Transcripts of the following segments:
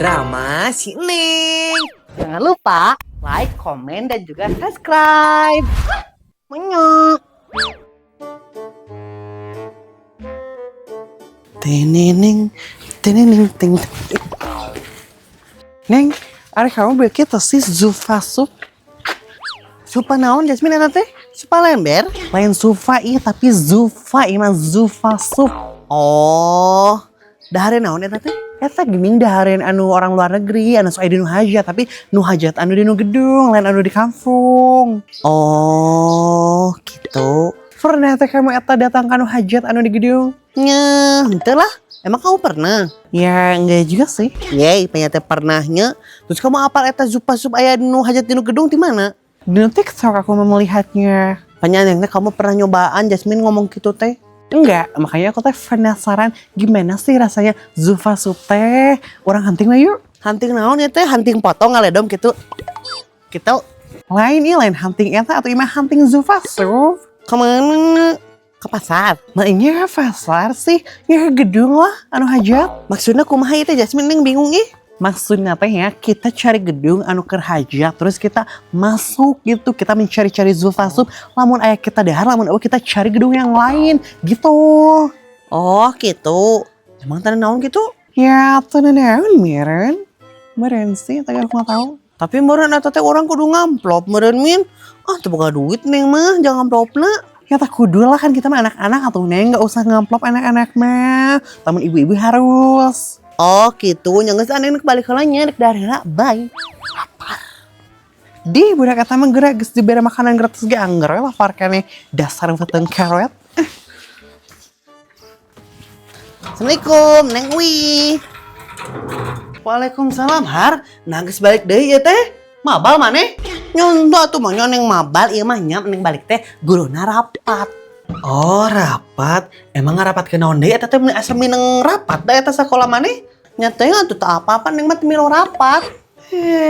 Drama si Neng. Jangan lupa like, komen, dan juga subscribe. Menyok. Teneneng, teneneng, ting. Neng, ada kamu beli kita sih Zufa sup. Supa naon Jasmine eta teh? Supa lember? Lain Zufa iya tapi Zufa ieu mah Zufa sup. Oh, dahare naon eta teh? Eta geuning dahare anu orang luar negeri, anu sok aya di nu hajat, tapi nu hajat anu di nu gedung, lain anu di kampung. Oh, gitu. Pernah teh kamu eta datang ka nu hajat anu di gedung? Nya, henteu lah. Emang kamu pernah? Ya, enggak juga sih. Yeay, ternyata pernahnya. Terus kamu apal eta Zupa sup aya nu hajat di nu gedung di mana? Di TikTok aku mau melihatnya. Panjangnya kamu pernah nyobaan Jasmine ngomong gitu teh? Enggak, makanya aku teh penasaran gimana sih rasanya Zufa sup teh. Orang hunting lah yuk. Hunting naon ya teh? Hunting potong ngaledom gitu. Gitu. Lain nih, lain hunting eta atau imah hunting Zufa sup. Kemana? Ke pasar? Mainnya ke pasar sih? Ya ke gedung lah, anu hajat. Maksudnya kumaha itu Jasmine Neng bingung ih. Maksudnya teh ya kita cari gedung anu keur hajat, terus kita masuk gitu, kita mencari-cari Zufa sup. Lamun aya kita dahar, lamun eueuh kita cari gedung yang lain gitu. Oh gitu. Emang tanda naon gitu? Ya tanda naon meren. Meren sih, tapi aku nggak tahu. Tapi meren eta teh orang kudu ngamplop meren min. Ah teu boga duit Neng mah, jangan ngamplopna. Ya tak kudu lah kan kita mah anak-anak atau Neng nggak usah ngamplop anak-anak mah. Tamun ibu-ibu harus. Oh gitu, nyanggeus aneh kebalik heulanya dek daerah, bye. Lapar. Di budak eta mah geura geus dibere makanan gratis ge angger lapar keneh dasar feuteung karet. Assalamualaikum, Neng Wi. Waalaikumsalam, Har. Nah geus balik deui ieu teh. Mabal maneh? Nyonto atuh mah nyoneng mabal ieu mah nya mending balik teh guruna rapat. Oh rapat, emang ngarapat ke naon deui eta teh asa mineng rapat da eta sakola maneh? Nyata atuh teu apa-apa Neng mah teu milu rapat.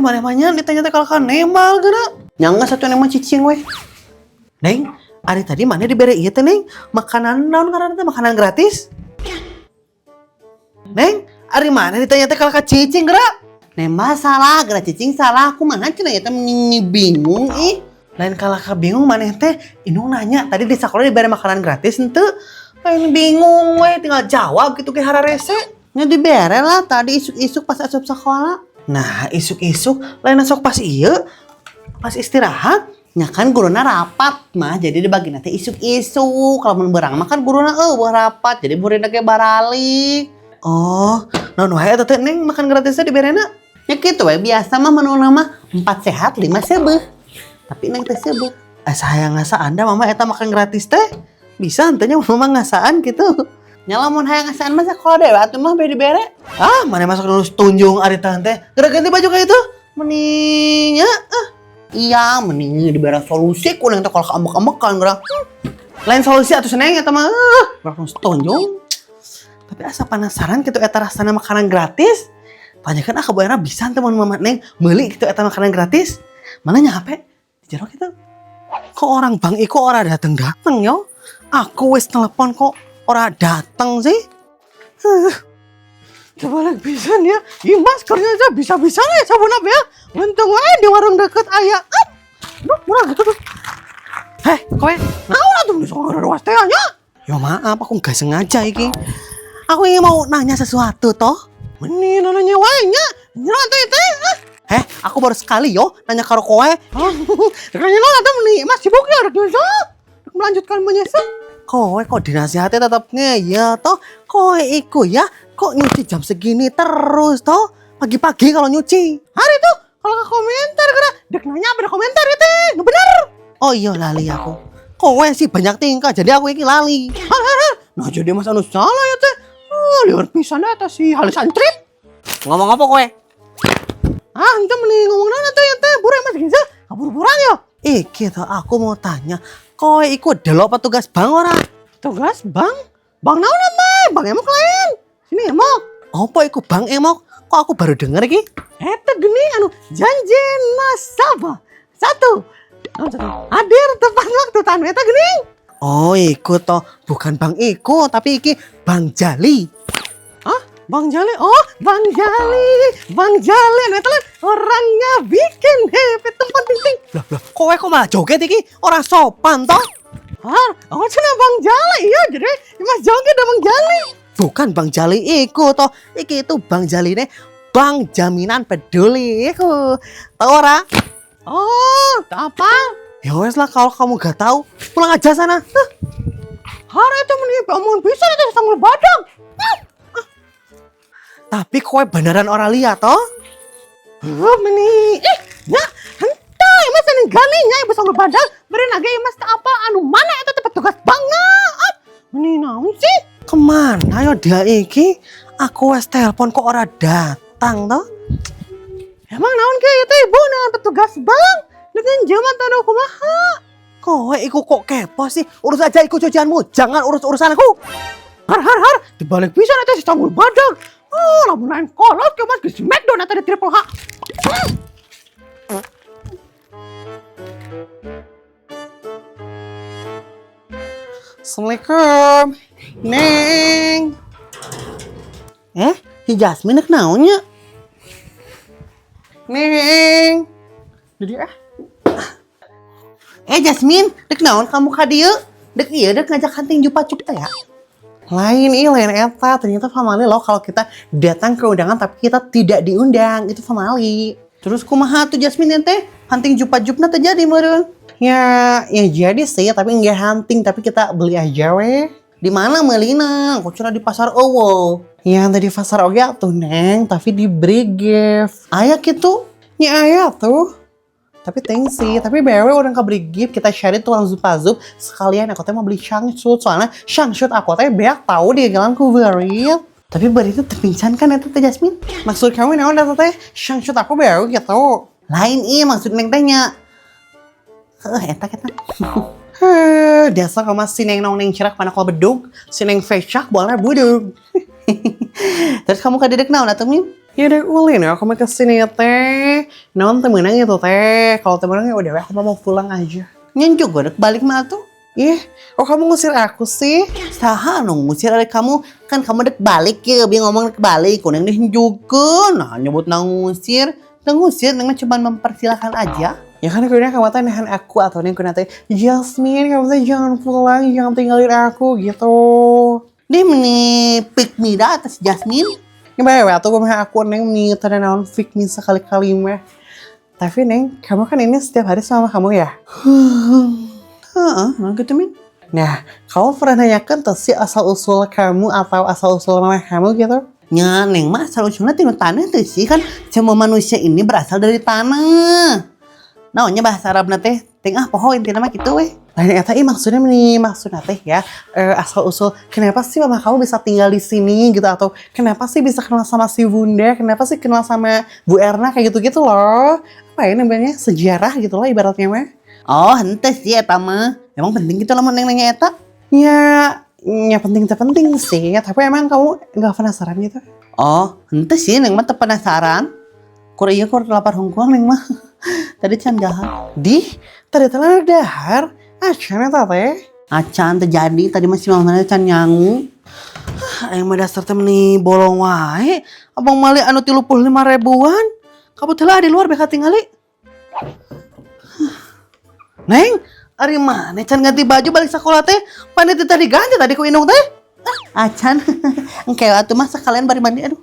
Maneh mah nya ditanya teh kalau ka nembal geura. Nyangga satu Neng mah cicing we. Neng, ari tadi maneh dibere ieu teh Neng? Makanan naon ngaranna teh makanan gratis? Neng, ari maneh ditanya teh kalau ka cicing geura? Nembal salah, geura cicing salah. Kumaha cenah ieu teh bingung ih. Lain kalau bingung maneh teh indung nanya tadi di sekolah diberi makanan gratis henteu. Lain bingung we tinggal jawab gitu ge hararese. Nya dibere lah tadi isuk-isuk pas asup sekolah. Nah isuk-isuk lain sok pas ieu pas istirahat nya kan guruna rapat mah jadi dibagi nanti isuk-isuk. Kalau mun beurang mah kan guruna eueuh rapat jadi muridna ge baralik. Oh naon wae eta teh Neng makan gratisnya diberena? Nya kitu we biasa mah menuna mah 4 sehat 5 seubeuh. Tapi Neng teh seubeuh. Saya ngasaan da mama eta makan gratis teh. Bisa henteu mama ngasaan gitu. Nya lamun hayang ngasaan mah sakola dewe atuh mah bere dibere. Ah, maneh masuk nulis tunjung ari teh teh. Geura ganti baju ka itu. Mending nya iya mending dibere solusi ku Neng teh kalau kaambek-ambekan geura. Lain solusi atuh Neng eta mah. Geura nulis tunjung. Tapi asa penasaran gitu eta rasana makanan gratis. Tanyakeun ah kaboyana bisa teh mun mama Neng meuli gitu eta makanan gratis. Mana nya HP? Jero gitu. Kok orang Bang Iko ora dateng-dateng yo? Aku wis telepon kok ora dateng sih. Coba lagi pisan ya. Ih maskernya aja bisa-bisa nih sabunap ya. Untung wae di warung deket aya. Duh murah gitu tuh. Heh kowe naon atuh bisa ngaruas teh nya? Ya maaf aku gak sengaja iki. Aku ingin mau nanya sesuatu toh. Meni nanya wae nya. Nyantai teh. Aku baru sekali yo nanya karo kowe. Dekanya lo ada meni Mas sibuk ya rek melanjutkan menyesal. Kowe kok dinasihati tetap ngeyel toh. Kowe iku ya kok nyuci jam segini terus toh. Pagi-pagi kalau nyuci. Hari tuh kalau ke komentar geura dek nanya beda komentar ya teh. Nu bener. Oh iya lali aku. Kowe sih banyak tingkah jadi aku iki lali. Nah jadi Mas anu salah ya teh. Liur pisan eta si halisan trip. Ngomong apa kowe? Ente mending ngomong nana tuh yang teh buru Mas Giza kabur-buran yo. Gitu aku mau tanya kowe ikut delok petugas bank ora? Tugas bank? Bank naon teh? Bank emok lain. Sini emok. Apa iku bank emok? Kok aku baru denger iki? Eta gini anu janji nasabah. Satu. Hadir tepat waktu tanu eta gini. Oh iku toh bukan bank iku tapi iki Bank Jali. Hah? Bang Jali, oh Bang Jali, Bang Jali, itu orangnya bikin happy tempat ting. Lah, kok malah joget iki? Orang sopan toh? Oh cina Bang Jali, iya jadi Mas joget ada Bang Jali. Bukan Bang Jali iku toh, iki itu Bang Jali nih, Bank Jaminan Peduli iku. Tahu ora? Oh, apa? Ya wes lah kalau kamu gak tahu, pulang aja sana. Hari itu mending bisa itu sanggul badang. Tapi kowe beneran orang lihat toh? Meni, ya, hentai mas yang galinya ibu sanggul badang. Beri lagi mas apa anu mana itu petugas banget. Meni naon sih? Kemana yo dia iki? Aku wes telepon kok ora datang toh? Emang naon ke itu ibu dengan petugas bank dengan jaman tanah kumaha? Kowe iku kok kepo sih? Urus aja ikut cucianmu, jangan urus urusan aku. Har, dibalik bisa nanti si sanggul badang. Oh, lamun lain kolot ke mas ke Smackdown atau di Triple H. Assalamualaikum, Neng. Si Jasmine nak naonnya? Neng. Jadi Jasmine, dek naon kamu ka dieu? Dek ieu dek ngajak hunting jupa-cup teh ya? Lain eta, ternyata famali loh kalau kita datang ke undangan tapi kita tidak diundang, itu famali. Terus kumaha tuh Jasmine teh? Hunting jupa-jupna terjadi meureun. Ya jadi sih, tapi enggak hunting, tapi kita beli aja weh. Di mana meulina? Kucura di pasar Owo. Ya tadi pasar oge atuh Neng, tapi diberi gift. Aya kitu? Ya aya tuh. Tapi thanks sih, tapi BW orang kaberi gift, kita share tukang zup-zup sekalian aku teh mau beli shangshoot, soalnya shangshoot aku teh beak tahu di jalan ku Beril. Tapi beri itu terpincan kan itu teh Jasmine. Maksud kamu naon eta teh? Shangshoot aku BW gitu. Lain maksud Neng tanya. Eta dasar kamu si Neng nong Neng cirak mana kau bedug, si Neng fecak boleh budug. Terus kamu kadedek naon atuh Min? Ya udah ulin ya, aku mau kesini ya teh. Naon temenang itu teh. Kalau temenang ya udah, aku mau pulang aja. Nyen juga udah balik mah tuh. Kok kamu ngusir aku sih? Saha nung ngusir adik kamu? Kan kamu dek balik ya, biar ngomong dek balik. Kuneng deh juga. Nah nyebut nang ngusir. Nang ngusir, neng cuma mempersilahkan aja. Ya kan akhirnya kamu teh nahan aku atau neng kuna teh Jasmine, kamu teh jangan pulang, jangan tinggalin aku gitu. Dia meni pick me dah atas Jasmine. Ini bae atau aku Neng nih tadi naon fake me sekali-kali mah. Tapi Neng, kamu kan ini setiap hari sama kamu ya? Nah gitu Min. Nah, kamu pernah nanyakan tuh si asal-usul kamu atau asal-usul nama kamu gitu? Ya Neng mah asal-usulnya tinu tanah tuh sih kan. Semua manusia ini berasal dari tanah. Naonnya bahasa Arabna teh, poho intina mah gitu weh. Lain eta maksudnya teh ya, asal usul kenapa sih mama kamu bisa tinggal di sini gitu, atau kenapa sih bisa kenal sama si Bunda, kenapa sih kenal sama Bu Erna kayak gitu-gitu loh. Apa ya namanya, sejarah gitu loh ibaratnya mah. Oh, henteu sih eta mah. Emang penting gitu lah mau nanya eta? Ya penting sih, tapi emang kamu enggak penasaran gitu? Oh, henteu sih Neng mah teu penasaran. Kur lapar hongkuang Neng mah. Tadi can dahar. Tadi telah dahar. Acan eta teh. Acan terjadi tadi masih mamana can nyangu. Aing mah dasar teh meni bolong wae. Abang mali anu 35.000-an. Kabetulan di luar beka tingali. Neng, ari mana can ganti baju balik sekolah teh? Panitia tadi ganti tadi ku indung teh. Acan. Engke atuh mah sekalian bari mandi aduh.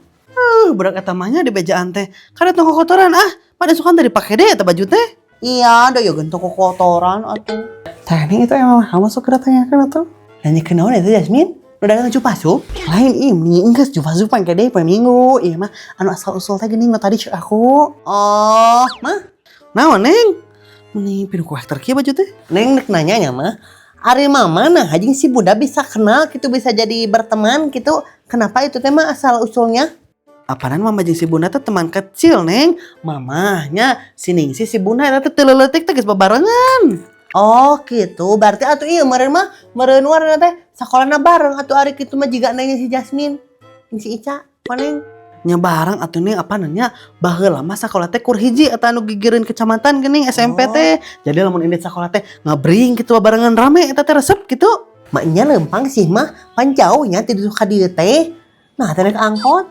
Budak eta mahnya di bejaan teh. Kada tong kotoran pada sukan tadi pake deh eta baju teh. Iya, ada ya gentong kotoran atuh. Tadi itu emang kamu suka tanyakan atuh. Nanya kenaon itu Jasmine? Udah datang cupa sup? Lain ini enggeus cupa-sup pangke deui poe Minggu. Iya mah anu asal usul teh geuning tadi cek aku. Oh, mah. Naon Neng? Meni pinu kuah terkieu baju teh. Neng nek nanya mah ari mama nah hajing si Bunda bisa kenal gitu, bisa jadi berteman gitu. Kenapa itu teh mah asal usulnya? Apaan mama jeung si Bunda teh teman kecil Neng. Mamahnya si Ningsi si Bunda eta teh teu leuletik teh geus babarengan. Oh gitu, berarti atuh ieu meureun warna teh sakolana bareng atuh ari kitu mah jiga Neng si Jasmine jeung si Ica. Neng nya bareng atuh Neng apa nanya baheula mah sakola teh kur hiji eta anu gigireun kecamatan geuning SMP teh. Jadi lamun indit sakola teh ngabring kitu barengan rame eta teh resep kitu. Maknya lempang sih mah pan jauhnya ti ka dieu teh. Nah, teh naik angkot.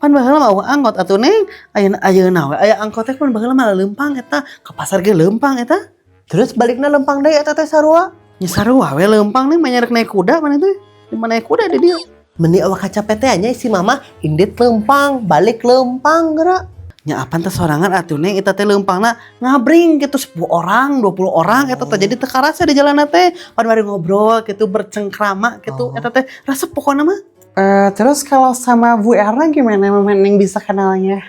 Pan baheula mah angkot atuh Neng. Ayeuna we aya angkot teh pan baheula mah leumpang eta. Ka pasar ge leumpang eta. Terus balikna lempang deui eta teh sarua. Nya sarua we leumpang Neng mah nyarek naik kuda mana teh. Di mana naik kuda di dieu. Meni awak capek teh nya si mama indit lempang, balik lempang geura. Nya apan teh sorangan atuh Neng eta teh leumpangna ngabring gitu 10 orang, 20 orang eta teh jadi teu karasa di jalanna teh. Pan bari ngobrol gitu bercengkrama gitu eta teh resep pokona mah. Terus kalau sama Bu Erna gimana Mama Neng bisa kenalnya?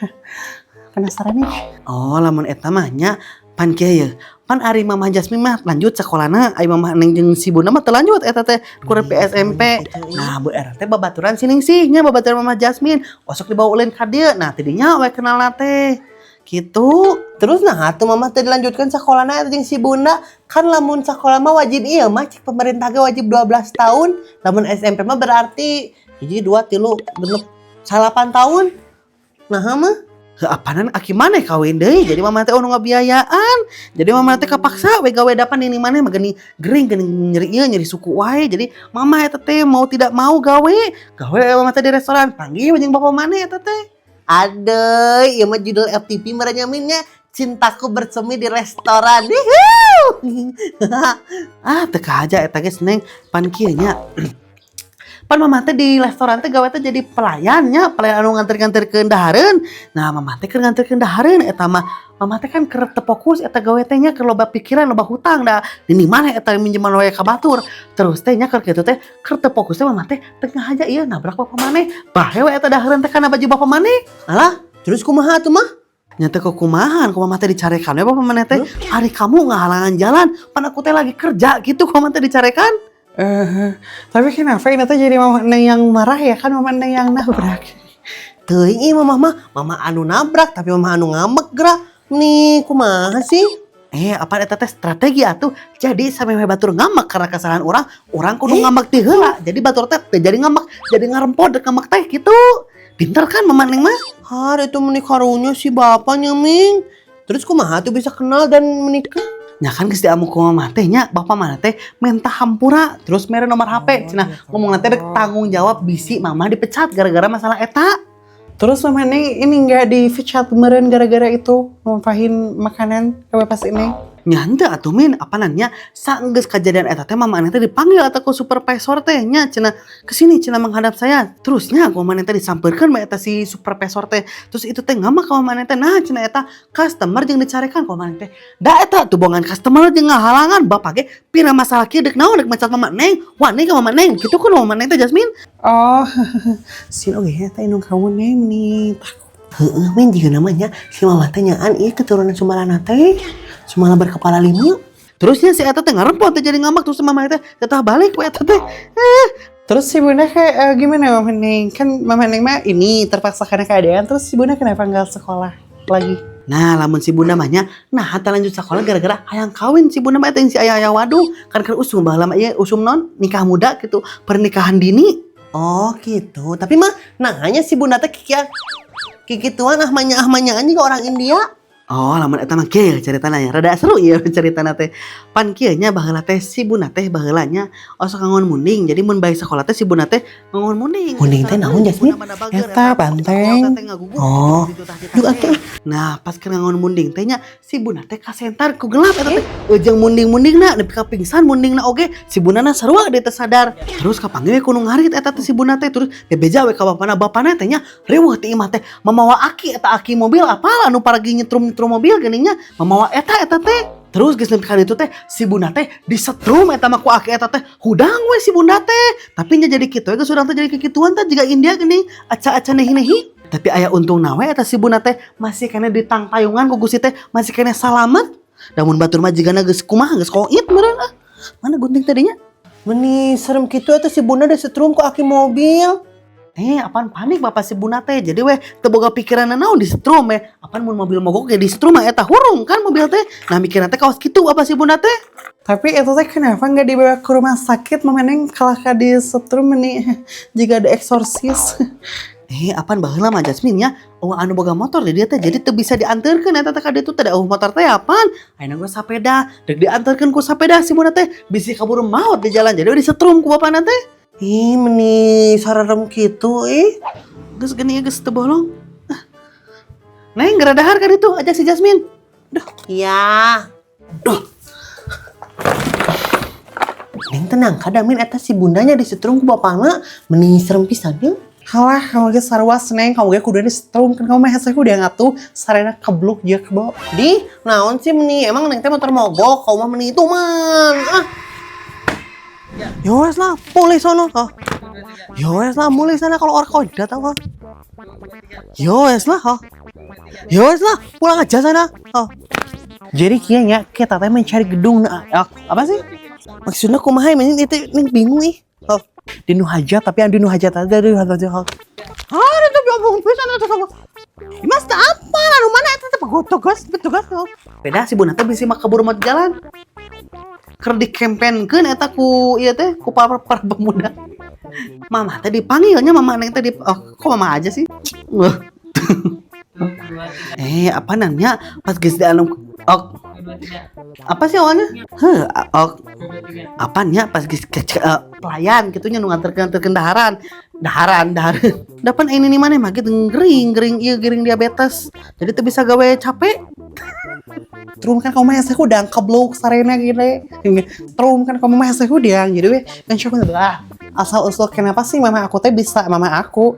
Penasaran nih. Oh, lamun eta mah nya pan kieu ya. Pan ari Mama Jasmine mah lanjut sekolahna, ai Mama Neng jeung si Bunda mah teu lanjut eta teh kudu SMP. Nah, Bu Erna teh babaturan sining sih nya babaturan Mama Jasmine. Osok dibawa ulin ka dieu. Nah, tidinya we kenalna teh. Gitu. Terus nah atuh mama teh dilanjutkan sakolana eta jeung si Bunda. Kan lamun sakola mah wajib ieu mah cik pemerintah ge wajib 12 tahun. Lamun SMP mah berarti 1 2 3 genep 8 tahun. Nah mah Apaanan aki maneh kawin deui. Jadi mama teh nu ngabiayaan. Jadi mama teh kapaksa we gawe dapan ini maneh mah geuning gering geuning nyeri ieu nyeri suku wae. Jadi mama eta teh mau tidak mau gawe mama teh di restoran. Panggil jeung bapa maneh eta teh. adeuy ieu mah judul FTV merenyaminnya Cintaku Bersemi di Restoran. Yuhuu. Teu kahaja eta geus Neng pan kieu nya. Pan mama teh di restoran teh gawe teh jadi pelayannya, pelayan anu nganter-nganterkeun dahareun. Nah, mama teh keur nganterkeun dahareun eta mah. Mama teh kan keur teu fokus eta gawe teh nya keur loba pikiran, loba hutang da. Ini mana eta minjeman wae ka batur. Terus teh nya keur kitu teh keur teu fokus teh mama teh tengah aja ieu nabrak bapa maneh. Bae we eta dahareun teh kana baju bapa maneh. Alah, terus kumaha atuh mah? Nya teh kumahan, ku mama teh dicarekan we bapa maneh teh. Ari kamu ngahalangan jalan, pan aku teh lagi kerja gitu ku mama teh dicarekan. Tapi kenapa ini tuh jadi mama Neng yang marah ya kan mama Neng yang nabrak. Teuing ieu mama anu nabrak tapi mama anu ngambek geura. Nih kumaha sih? Apa eta teh strategi atuh. Jadi sampai batur ngambek karena kesalahan orang kudu ngambek teh heula. Jadi batur teh jadi ngambek, jadi ngarempod ngambek teh gitu. Pinter kan mama Neng mah? Itu menikah karunya si bapaknya Ming. Terus kumaha tuh bisa kenal dan menikah? Nya kan geus diamu ku mama teh nya bapak mana teh minta hampura terus mere nomor HP cenah ngomong teh tanggung jawab bisi mama dipecat gara-gara masalah eta. Terus mama Neng ini enggak dipecat meureun gara-gara itu numpahin makanan ke pas ini. Nya henteu atuh Min, apanannya saenggeus kejadian eta teh mama teh dipanggil atuh ku supervisor teh nya cenah kesini cenah menghadap saya. Terusnya ku mama teh disampeurkeun bae eta si supervisor teh. Terus itu teh ngambek ka mama teh nah cenah eta customer jeung dicarekan ku mama teh. Da eta tuh bongan customer jeung ngahalangan bapak ge pira masalah kieu deuk naon deuk mecat mama Neng. Wani ka mama Neng. Kitu kan mama Neng teh Jasmine. Oh, sin oge eta indung kamu Neng nih. Heeh, Min juga namanya si mama teh nyaan ieu keturunan Sumalana teh. Sumala berkepala 5. Terusnya si eta teh ngarempot teh jadi ngambek terus mama teh tetah balik we eta teh. Terus si Bunda kayak gimana Mama Neng? Kan Mama Neng mah ini terpaksa karena keadaan terus si Bunda kenapa enggak sekolah lagi? Nah, lamun si Bunda mah nya nah hata lanjut sekolah gara-gara hayang kawin si Bunda mah teh si aya waduh kan usum baheula mah ieu usum non nikah muda gitu, pernikahan dini. Oh gitu. Tapi mah nanya si Bunda teh kikituan ahmanya juga orang India. Oh, lamun eta mah kieu caritana nya. Rada seru ieu caritana teh. Pan kieu nya baheula teh si Bunda teh baheula nya osok ngangon munding. Jadi mun bae sakola teh si Bunda teh ngangon munding. Munding teh naon Jasmine? Eta banteng. Oh. Duh atuh. Nah, pas keur ngangon munding teh nya si Bunda teh kasentar ku gelap eta teh. Eujang munding-mundingna nepi ka pingsan mundingna oge si Bundana sarua dia teh sadar. Terus kapanggih we ku nu ngarit eta teh si Bunda teh terus bebeja we ka bapana teh nya riweuh ti imah teh mamawa aki eta aki mobil apal anu paragi nyetrum mobil geningnya mamawa eta teh. Terus geus nepi ka ditu teh si Bunda teh disetrum eta mah ku aki eta teh hudang we si Bunda teh. Tapi nya jadi kitu geus urang teh jadi kikituan teh jiga India geuning aca-aca nehi-nehi. Tapi aya untung nawe eta si Bunda teh masih kene ditangtayungan ku Gusti teh masih kene salamet. Damun batur mah jigana geus kumaha geus koit meureun Mana gunting tadinya? Meni serem kitu eta si Bunda disetrum ku aki mobil. Apaan panik bapak si Bunda teh. Jadi weh teu boga pikiran naon disetrum apaan mun mobil mogok ge disetrum eta hurung kan mobil teh. Nah mikirna teh kaos kitu bapak si Bunda teh. Tapi itu teh kenapa enggak dibawa ke rumah sakit Mama Neng kalau ka disetrum meni jika ada eksorsis. Apaan baheula mah Jasmine nya anu boga motor dia teh jadi teu bisa dianterkeun eta teh ka ditu teh da motor teh apaan? Ayeuna gua sapeda, deuk dianterkeun ku sapeda si Bunda teh bisi kaburu maot di jalan jadi disetrum ku bapana teh. Ih, meni sararem gitu, Geus gini geus teu bolong. Neng, gara dahar kan itu ajak si Jasmine. Iya. Neng tenang, kadamin eta si bundanya disetrum ku bapakna, meni serem pisan yeuh. Halah, kamu ge sarwas Neng, kamu ge kudu di-strum kan kamu mah hese ku dia ngatuh sarena kebluk je kebo. Di, naon sih meni? Emang neng teh motor mogok, kau mah meni itu man. Ya wes lah, mulai sono. Ya wes lah, mulai sana kalau orang kau datang. Ya wes lah. Ya wes lah, pulang aja sana. Jadi kayaknya kita teh mencari gedung apa sih? Maksudnya kumaha ini itu bingung ih. Dinu hajat tapi yang dinu hajat aja deh hajat. Ada tuh ngomong pisan atuh sama. Mas tak apa lalu mana itu petugas. Beda si Bunda teh bisa mah keburu mah jalan. Keur dikempenkeun eta ku ieu teh ku para pemuda. Mama teh dipanggilnya mama neng teh kok mama aja sih? Apa nanya pas geus di anu apa sih awalnya? Apanya pas geus pelayan gitunya nu nganterkeun daharan. Dapan ini nih mana mah gitu gering diabetes. Jadi tuh bisa gawe capek. Trum kan kamu mah saya udang keblok sarena gini. Trum kan kamu mah saya udang jadi we kan syukur lah. Asal usul kenapa sih mama aku teh bisa mama aku.